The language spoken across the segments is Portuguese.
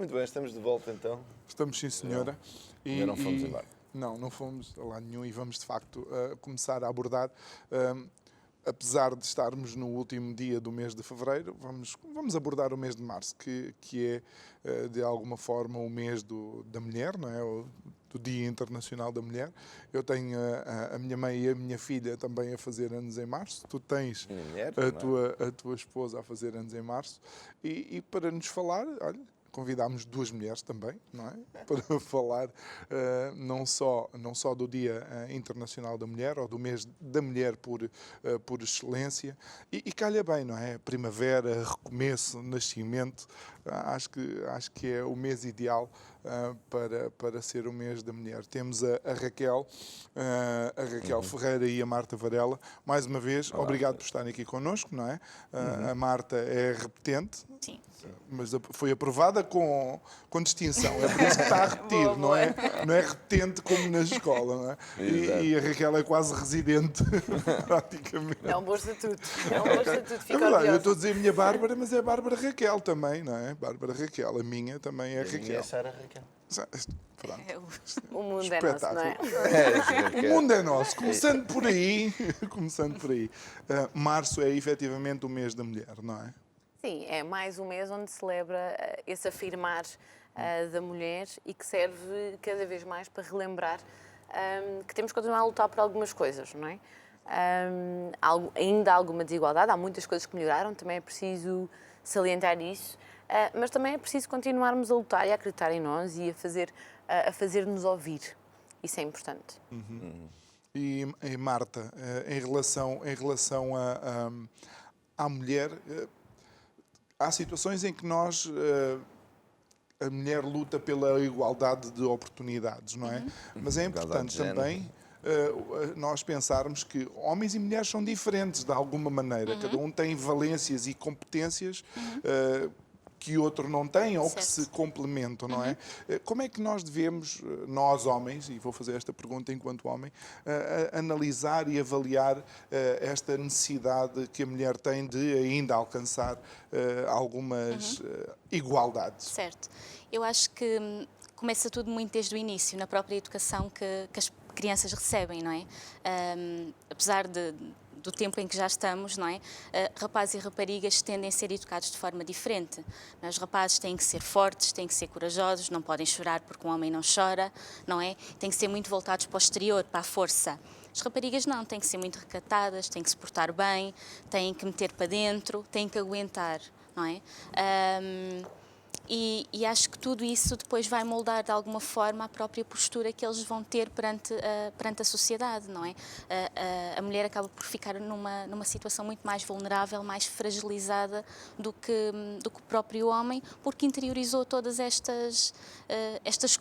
muito bem, estamos de volta então. Estamos, sim, senhora. Ainda não fomos embora. Não fomos a lado nenhum e vamos, de facto, começar a abordar. Apesar de estarmos no último dia do mês de fevereiro, vamos abordar o mês de março, que é, de alguma forma, o mês da mulher, não é? Do Dia Internacional da Mulher. Eu tenho a minha mãe e a minha filha também a fazer anos em março. Tu tens a tua esposa a fazer anos em março. E para nos falar, olha, convidámos duas mulheres também, não é? Para falar não só do Dia Internacional da Mulher, ou do mês da mulher por excelência. E calha bem, não é? Primavera, recomeço, nascimento. Acho que é o mês ideal para ser o mês da mulher. Temos a Raquel Ferreira e a Marta Varela. Mais uma vez, Olá, obrigado por estarem aqui connosco, não é? A Marta é repetente. Sim. Mas foi aprovada com distinção. É por isso que está a repetir, não é repetente como na escola, não é? E a Raquel é quase residente, praticamente. É um bom estatuto. É um bom estatuto. É Fica verdade, eu orgulhosa. estou a dizer minha Bárbara, mas é a Bárbara Raquel também, não é? Bárbara Raquel, a minha também é A minha é Raquel. Sara Raquel. Pronto. O mundo é nosso, não é? O mundo é nosso, começando por aí. Março é efetivamente o mês da mulher, não é? Sim, é mais um mês onde se celebra esse afirmar da mulher e que serve cada vez mais para relembrar que temos que continuar a lutar por algumas coisas, não é? Ainda há alguma desigualdade, há muitas coisas que melhoraram, também é preciso salientar isso, mas também é preciso continuarmos a lutar e a acreditar em nós e a fazer-nos ouvir. Isso é importante. E Marta, em relação à mulher, há situações em que a mulher luta pela igualdade de oportunidades, não é? Mas é importante também nós pensarmos que homens e mulheres são diferentes de alguma maneira. Cada um tem valências e competências que o outro não tem ou que se complementam, não é? Como é que nós devemos, nós homens, e vou fazer esta pergunta enquanto homem, analisar e avaliar esta necessidade que a mulher tem de ainda alcançar algumas igualdades? Certo. Eu acho que começa tudo muito desde o início, na própria educação que as crianças recebem, não é? Apesar do tempo em que já estamos, não é? Rapazes e raparigas tendem a ser educados de forma diferente. Os rapazes têm que ser fortes, têm que ser corajosos, não podem chorar porque um homem não chora, não é? Têm que ser muito voltados para o exterior, para a força. As raparigas não, têm que ser muito recatadas, têm que se portar bem, têm que meter para dentro, têm que aguentar, não é? E acho que tudo isso depois vai moldar de alguma forma a própria postura que eles vão ter perante a sociedade, não é? A mulher acaba por ficar numa situação muito mais vulnerável, mais fragilizada do que o próprio homem, porque interiorizou todas estas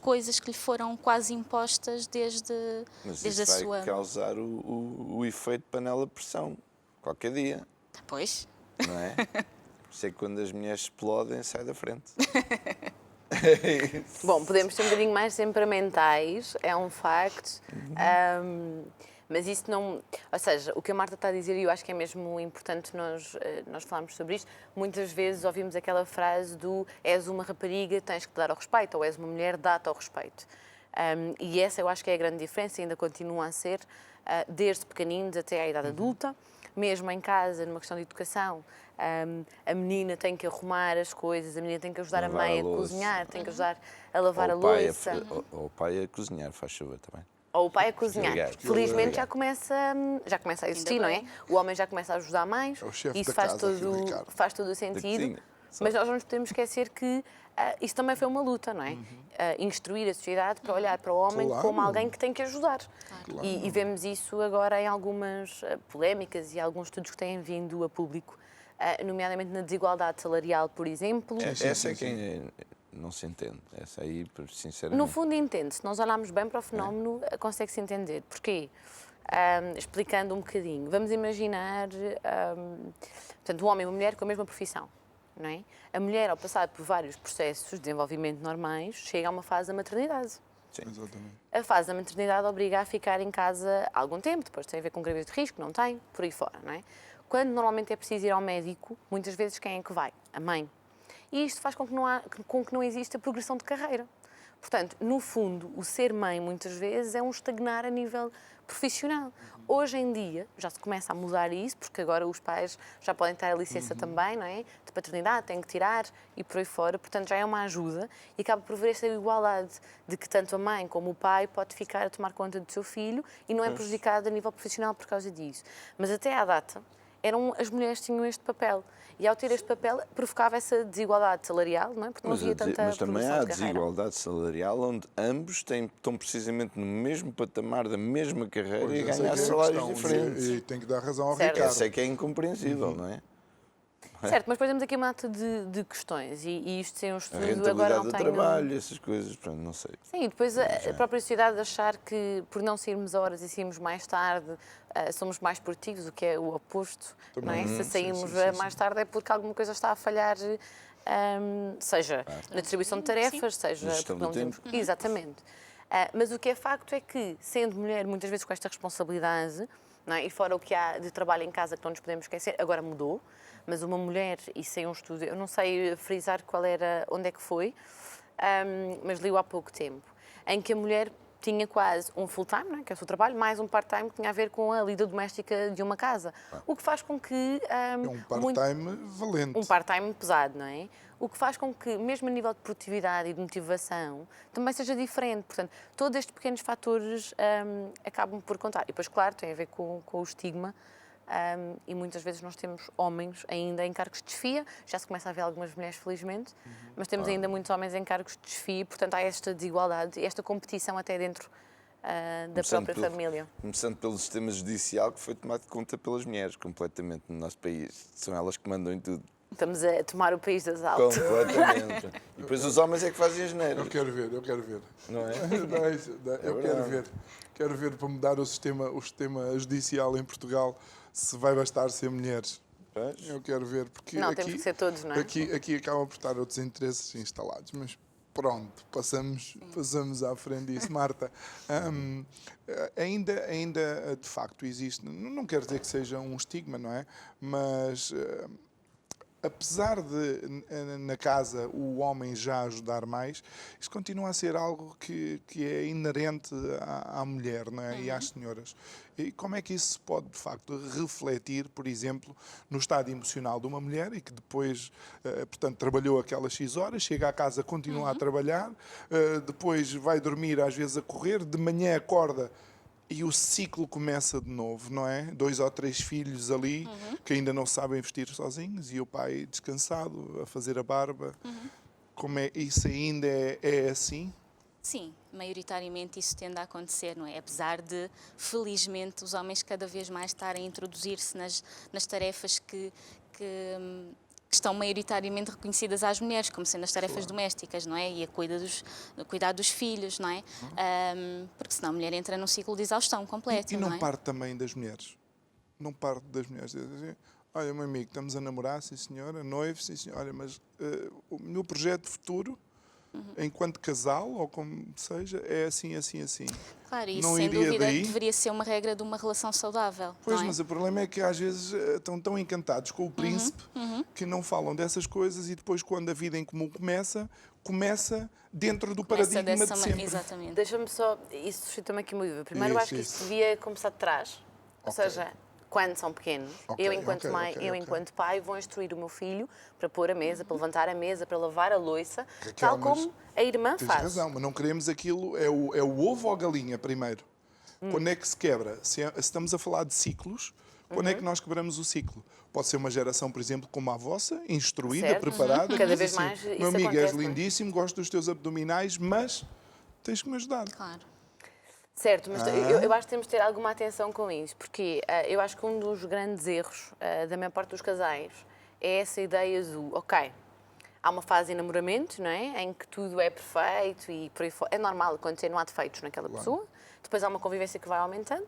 coisas que lhe foram quase impostas desde a sua... Mas isso vai causar o efeito panela de pressão, qualquer dia, Pois. não é? Por isso é que quando as mulheres explodem, sai da frente. Bom, podemos ser um bocadinho mais temperamentais, é um facto, mas isso não... Ou seja, o que a Marta está a dizer, e eu acho que é mesmo importante nós falarmos sobre isto, muitas vezes ouvimos aquela frase do és uma rapariga, tens que te dar ao respeito, ou és uma mulher, dá-te ao respeito. E essa eu acho que é a grande diferença, ainda continua a ser, desde pequeninos até à idade adulta, mesmo em casa, numa questão de educação, a menina tem que arrumar as coisas, a menina tem que ajudar Lavar a mãe a a louça. cozinhar, tem que ajudar a lavar a Ou o pai louça. ou o pai a cozinhar, faz favor também. Ou o pai a cozinhar. Obrigado. Felizmente Obrigado. já começa a existir, não é? bem. O homem já começa a ajudar mais. É o chefe Isso da faz casa, aqui o Ricardo. faz todo o sentido. cozinha, só. Mas nós não nos podemos esquecer que isso também foi uma luta, não é? Instruir a sociedade para olhar para o homem Claro. como alguém que tem que ajudar. Claro. E vemos isso agora em algumas polémicas e alguns estudos que têm vindo a público, nomeadamente na desigualdade salarial, por exemplo. Essa é quem não se entende. Essa aí, sinceramente. No fundo, entende. Se nós olharmos bem para o fenómeno, consegue-se entender. Porquê? Explicando um bocadinho. Vamos imaginar, portanto, um homem e uma mulher com a mesma profissão. Não é? A mulher, ao passar por vários processos de desenvolvimento normais, chega a uma fase da maternidade. Sim. Exatamente. A fase da maternidade obriga a ficar em casa algum tempo, depois tem a ver com gravidez de risco, não tem, por aí fora, não é? Quando normalmente é preciso ir ao médico, muitas vezes quem é que vai? A mãe. e isto faz com que não exista progressão de carreira. Portanto, no fundo, o ser mãe, muitas vezes, é um estagnar a nível profissional. Hoje em dia, já se começa a mudar isso, porque agora os pais já podem ter a licença também, não é? De paternidade, têm que tirar e por aí fora. Portanto, já é uma ajuda e acaba por haver esta igualdade de que tanto a mãe como o pai pode ficar a tomar conta do seu filho e não é prejudicado a nível profissional por causa disso. Mas até à data, as mulheres tinham este papel. E ao ter este papel, provocava essa desigualdade salarial, não é? Porque não havia tanta Mas também progressão há de carreira. desigualdade salarial onde ambos estão precisamente no mesmo patamar da mesma carreira Pois, e essa é ganhar que é a salários questão, diferentes. E tem que dar razão ao Certo. Ricardo. Isso é que é incompreensível, não é? Certo, mas depois temos aqui uma data de questões e isto sem um A estudo agora rentabilidade não do tenho... trabalho, essas coisas, pronto, não sei. Sim, e depois a própria sociedade achar que por não sairmos a horas e sairmos mais tarde somos mais produtivos, o que é o oposto, não é? Se saímos mais tarde é porque alguma coisa está a falhar, seja na distribuição de tarefas, seja... Na gestão porque não do tempo. temos- Exatamente. Mas o que é facto é que, sendo mulher, muitas vezes com esta responsabilidade, não é? E fora o que há de trabalho em casa que não nos podemos esquecer, agora mudou, mas uma mulher, e sem um estudo, eu não sei frisar onde é que foi, mas li-o há pouco tempo, em que a mulher tinha quase um full-time, não é? Que é o seu trabalho, mais um part-time que tinha a ver com a lida doméstica de uma casa. O que faz com que... É um part-time valente. Um part-time pesado, não é? O que faz com que, mesmo a nível de produtividade e de motivação, também seja diferente. Portanto, todos estes pequenos fatores acabam por contar. E depois, claro, tem a ver com o estigma. E muitas vezes nós temos homens ainda em cargos de chefia, já se começa a ver algumas mulheres, felizmente, mas temos ainda muitos homens em cargos de chefia, portanto há esta desigualdade e esta competição até dentro da própria família. Começando pelo sistema judicial que foi tomado de conta pelas mulheres completamente no nosso país. São elas que mandam em tudo. Estamos a tomar o país das altas. Completamente. E depois os homens é que fazem as neiras. Eu quero ver. Não é? Eu quero ver. Quero ver para mudar o sistema judicial em Portugal se vai bastar ser mulheres. Pois. Eu quero ver, porque Não, aqui, temos que ser todos, não é? aqui acabam por estar outros interesses instalados, mas pronto, passamos à frente disso. Marta, ainda de facto existe, não quero dizer que seja um estigma, não é? Mas apesar de na casa o homem já ajudar mais, isto continua a ser algo que é inerente à mulher, não é? E às senhoras. E como é que isso se pode, de facto, refletir, por exemplo, no estado emocional de uma mulher e que depois, portanto, trabalhou aquelas X horas, chega à casa, continua a trabalhar, depois vai dormir, às vezes a correr, de manhã acorda e o ciclo começa de novo, não é? 2 ou 3 filhos ali que ainda não sabem vestir sozinhos e o pai descansado, a fazer a barba. Como é isso ainda é assim? Sim, maioritariamente isso tende a acontecer, não é? Apesar de, felizmente, os homens cada vez mais estarem a introduzir-se nas tarefas que estão maioritariamente reconhecidas às mulheres, como sendo as tarefas domésticas, não é? E a cuidar dos filhos, não é? Porque senão a mulher entra num ciclo de exaustão completo, E não não é? parte também das mulheres? Não parte das mulheres? Olha, meu amigo, estamos a namorar, sim senhora, noivo, sim senhora, olha, mas o meu projeto futuro, enquanto casal, ou como seja, é assim, assim, assim. Claro, isso Não sem iria dúvida daí? deveria ser uma regra de uma relação saudável. Pois, não é? mas o problema é que às vezes estão tão encantados com o príncipe que não falam dessas coisas e depois, quando a vida em comum começa dentro do Começa paradigma dessa de sempre. Exatamente. Deixa-me só, isso suscita-me aqui uma dúvida. Primeiro, eu acho que Isso. isto devia começar de trás. Ou Ok. seja, quando são pequenos, Ok, eu enquanto ok, mãe, ok, eu ok. enquanto pai, vou instruir o meu filho para pôr a mesa, para levantar a mesa, para lavar a louça, Raquel, tal mas como a irmã Tens faz. razão, mas não queremos aquilo. É o ovo ou a galinha primeiro? Quando é que se quebra? Se estamos a falar de ciclos, quando é que nós quebramos o ciclo? Pode ser uma geração, por exemplo, como a vossa, instruída, Certo. preparada. Cada que diz vez assim, mais isso meu amigo, és acontece, não é? lindíssimo, gosto dos teus abdominais, mas tens que me ajudar. Claro. Certo, mas eu acho que temos de ter alguma atenção com isso, porque eu acho que um dos grandes erros da maior parte dos casais é essa ideia do, ok, há uma fase de enamoramento, não é? Em que tudo é perfeito e por aí fora. É normal acontecer, não há defeitos naquela pessoa. Depois há uma convivência que vai aumentando.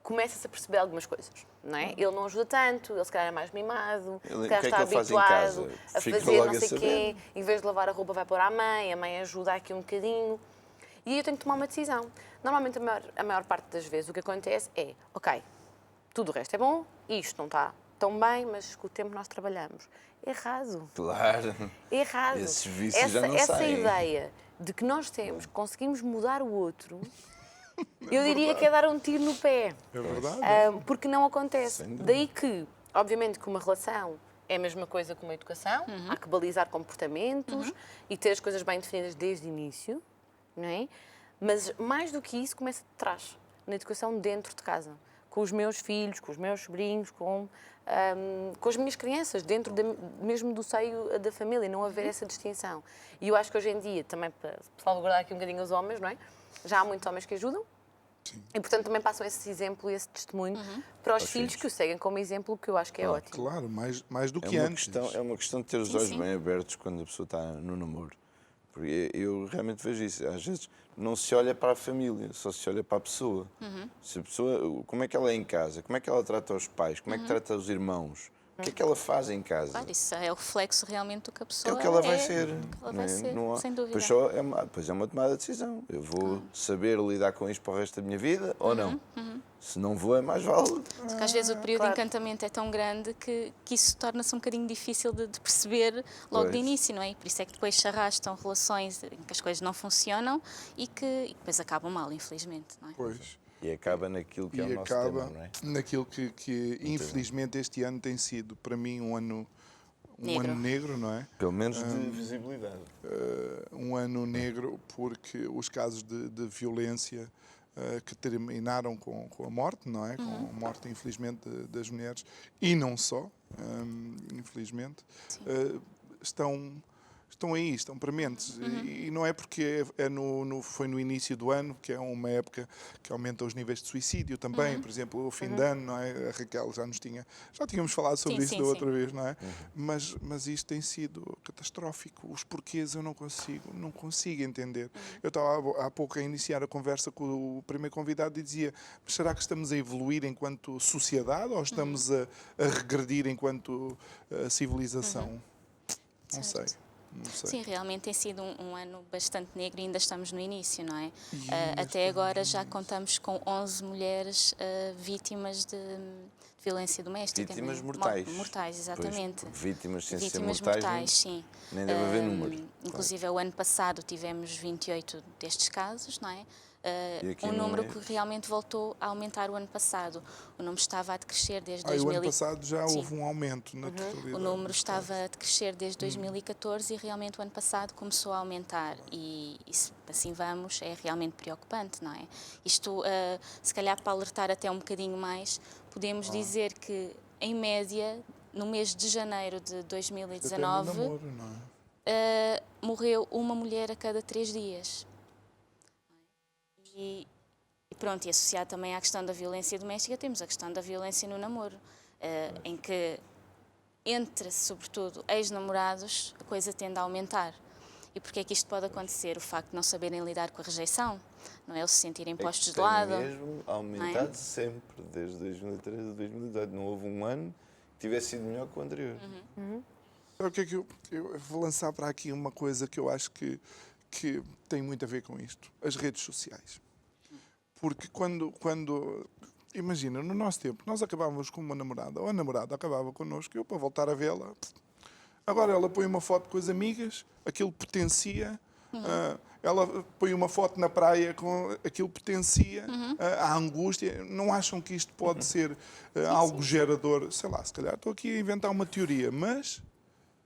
Começa-se a perceber algumas coisas, não é? Ele não ajuda tanto, ele se calhar é mais mimado, Ele- se calhar o que é está que ele faz em habituado casa? a Fica fazer logo não a sei o quê. saber. Em vez de lavar a roupa vai pôr à mãe, a mãe ajuda aqui um bocadinho. E aí eu tenho que tomar uma decisão. Normalmente, a maior parte das vezes, o que acontece é, ok, tudo o resto é bom, isto não está tão bem, mas com o tempo nós trabalhamos. Errado. Claro. Errado. Esses vícios já não essa saem. ideia de que nós conseguimos mudar o outro, eu diria que é dar um tiro no pé. É verdade. Porque não acontece. Sem dúvida. Daí que, obviamente, que uma relação é a mesma coisa que uma educação, há que balizar comportamentos e ter as coisas bem definidas desde o início, não é? Mas mais do que isso, começa de trás, na educação dentro de casa, com os meus filhos, com os meus sobrinhos, com as minhas crianças, dentro mesmo do seio da família, não haver essa distinção. E eu acho que hoje em dia, também para salvaguardar aqui um bocadinho os homens, não é? Já há muitos homens que ajudam. Sim. E, portanto, também passam esse exemplo e esse testemunho para os filhos que o seguem como exemplo, que eu acho que é ótimo. Claro, mais do É que uma antes. questão, é uma questão de ter os olhos bem abertos quando a pessoa está no namoro. Porque eu realmente vejo isso. Às vezes não se olha para a família, só se olha para a pessoa. Se a pessoa, como é que ela é em casa, como é que ela trata os pais, como é que trata os irmãos, o que é que ela faz em casa. Claro, isso é o reflexo realmente do que a É pessoa o que ela vai é, ser. do que ela não vai é? ser, Não há- sem dúvida. Pois é uma tomada de decisão. Eu vou saber lidar com isto para o resto da minha vida ou não? Se não vou, é mais vale. Porque às vezes o período claro. de encantamento é tão grande que isso torna-se um bocadinho difícil de perceber logo de Pois. início, não é? E por isso é que depois se arrastam relações em que as coisas não funcionam e que depois acabam mal, infelizmente, não é? Pois. E acaba naquilo que é o E nosso acaba tema, não é? naquilo que infelizmente este ano tem sido para mim um ano Negro. negro, não é? Pelo menos de visibilidade. Um ano negro porque os casos de violência que terminaram com a morte, não é? Com a morte, infelizmente, das mulheres e não só, infelizmente, estão aí, estão prementes. E não é porque foi no início do ano, que é uma época que aumenta os níveis de suicídio também. Por exemplo, o fim de ano, não é? A Raquel já tínhamos falado sobre isso da outra vez, não é? Mas isto tem sido catastrófico. Os porquês eu não consigo entender. Eu estava há pouco a iniciar a conversa com o primeiro convidado e dizia, mas será que estamos a evoluir enquanto sociedade ou estamos a regredir enquanto civilização? Não sei. Certo. Não sei. Sim, realmente tem sido um ano bastante negro e ainda estamos no início, não é? E Até agora já contamos com 11 mulheres vítimas de violência doméstica. Vítimas não é? mortais. Mortais, exatamente. Pois, vítimas sem ser Vítimas mortais, mortais, sim. nem deve haver número. Inclusive, o ano passado tivemos 28 destes casos, não é? E aqui Um não número é? que realmente voltou a aumentar o ano passado. O número estava a decrescer desde o ano 2000. passado já Sim. houve um aumento na totalidade. O número dos estava casos. a decrescer desde 2014 e realmente o ano passado começou a aumentar. E se assim vamos, é realmente preocupante, não é? Isto, se calhar para alertar até um bocadinho mais, podemos dizer que, em média, no mês de janeiro de Até no 2019, namoro, não é? morreu uma mulher a cada 3 dias. E pronto, e associado também à questão da violência doméstica, temos a questão da violência no namoro, em que entre, sobretudo, ex-namorados, a coisa tende a aumentar. E porquê é que isto pode acontecer? O facto de não saberem lidar com a rejeição, não é? Ou se sentirem postos de tem lado. mesmo aumentado sempre, desde 2013 a 2018. Não houve um ano que tivesse sido melhor que o anterior. Sabe o que é que eu vou lançar para aqui uma coisa que eu acho que tem muito a ver com isto? As redes sociais. Porque imagina, no nosso tempo, nós acabávamos com uma namorada, ou a namorada acabava connosco, eu para voltar a vê-la. Agora ela põe uma foto com as amigas, aquilo potencia. Ela põe uma foto na praia, aquilo potencia a angústia. Não acham que isto pode ser algo gerador? Sei lá, se calhar estou aqui a inventar uma teoria, mas...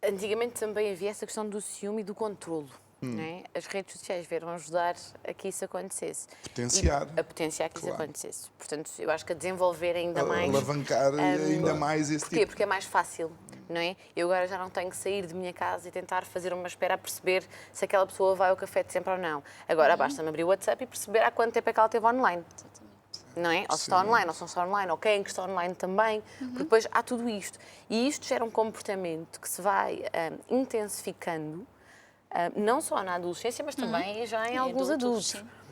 Antigamente também havia essa questão do ciúme e do controlo. Não é? As redes sociais vieram ajudar a que isso acontecesse. Potenciar. A potenciar que isso Claro. acontecesse. Portanto, eu acho que a desenvolver ainda mais. Alavancar ainda mais esse Porquê? tipo. Porque é mais fácil, não é? Eu agora já não tenho que sair de minha casa e tentar fazer uma espera a perceber se aquela pessoa vai ao café de sempre ou não. Agora basta-me abrir o WhatsApp e perceber há quanto tempo é que ela esteve online. Não é? Ou se está online, ou se não está online, ou quem é que está online também. Porque depois há tudo isto. E isto gera um comportamento que se vai intensificando, não só na adolescência, mas também já em alguns adultos, adultos. sim.